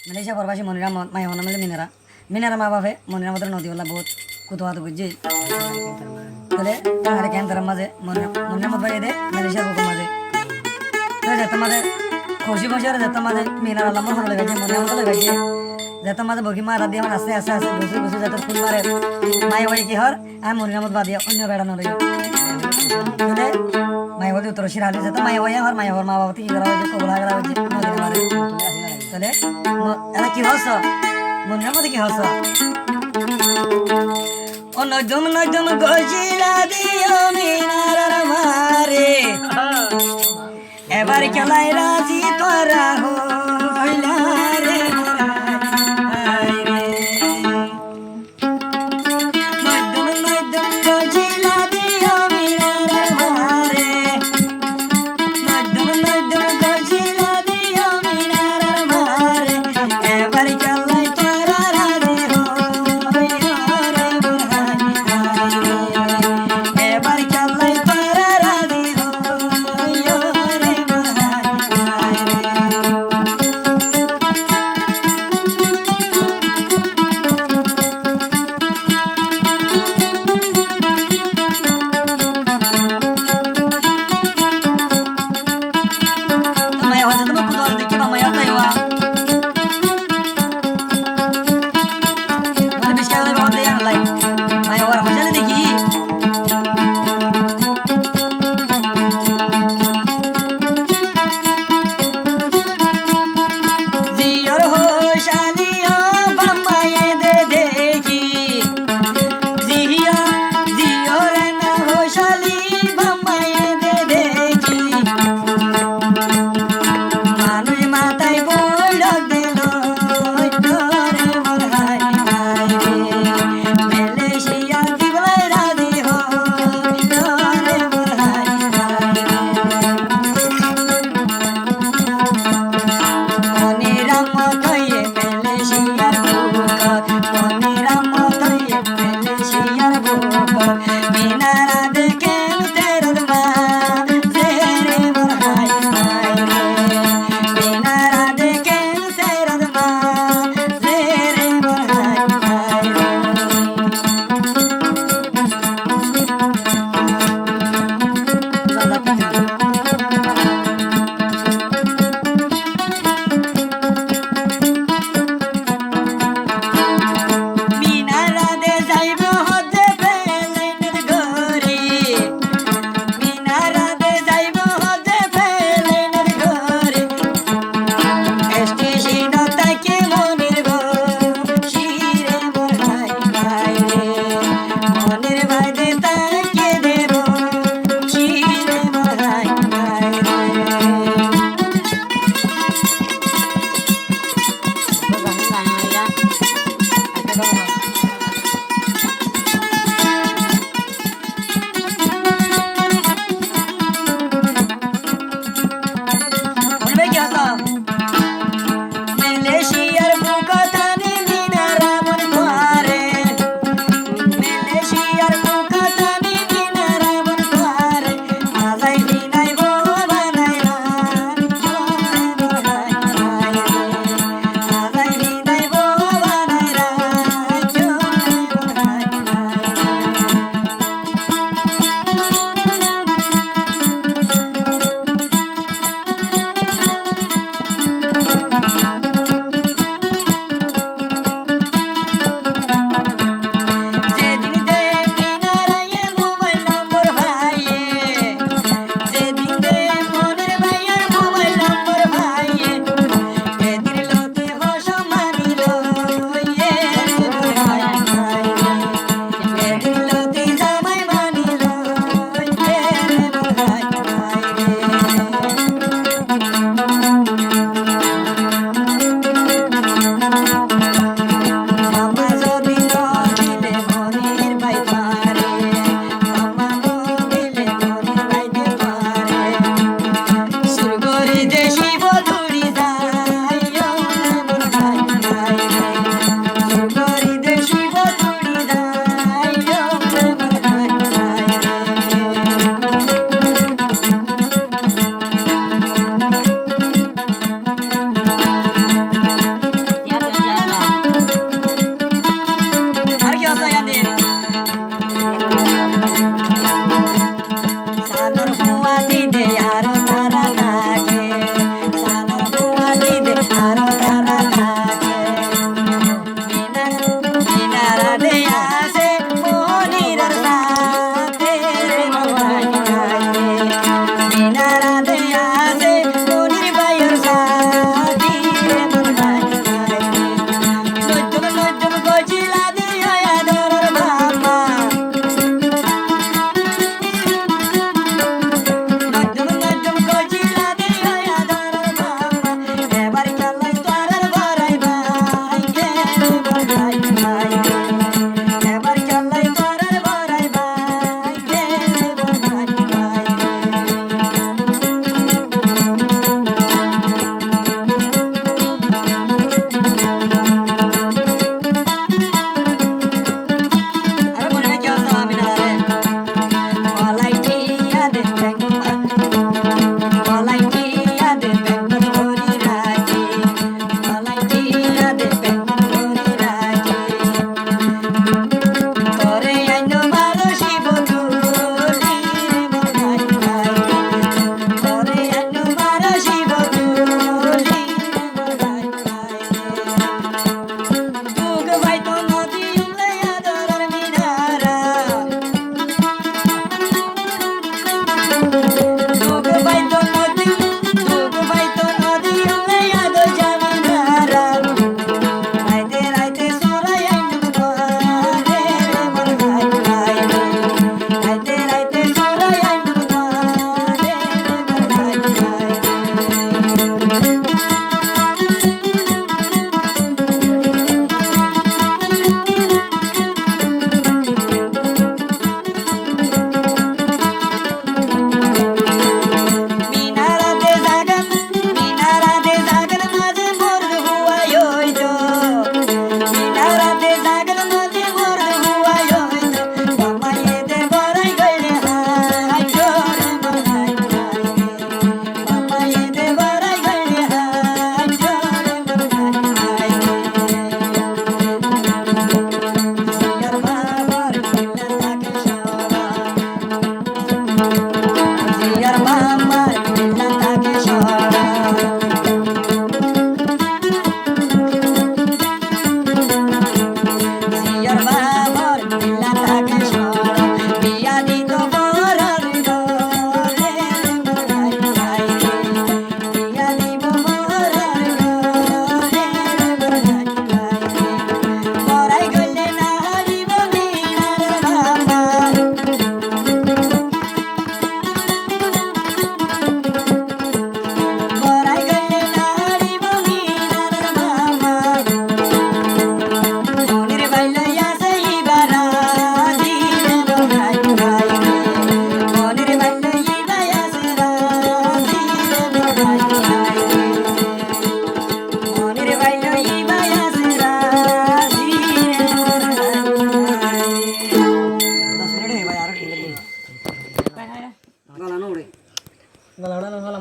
Malaysia প্রবাসী মনিরা মাই হন মিলে মিনারা মা বাপে মনিরা মতো নদীওয়ালা বহুত কুতুহাত বুঝছি তাহলে আর কেন তার মাঝে মনিরা মত ভাই দে মালয়েশিয়ার বুকুর মাঝে তো যেত মাঝে খুশি খুশি আর যেত মাঝে মিনার আল্লাহ মনে লাগাইছে মনিরা মতো লাগাইছে যেত মাঝে বকি মারা দিয়ে আমার আস্তে আস্তে আস্তে বসে বসে যেত ফুল মারে মাই বাড়ি কি হর আর মনিরা মত বাদিয়া অন্য বেড়ানো রইল তাহলে মাই বলি উত্তর শিরালি যেত মাই ভাই আর মাই হর মা বাবা কি করা হয়েছে কবলা করা হয়েছে নদীর মারে তাহলে এরা কি হস মনিরার মধ্যে কি হস ও নজম নজম গজিলা দিও মিনার মারে এবার খেলায় রাজি তোরা হইলা রে নজম নজম গজিলা দিও মিনার মারে নজম নজম গজিলা দিও মিনার মারে এবার খেলায় তোরা রাজি হইলা রে এবার খেলায় তোরা রাজি হইলা রে আর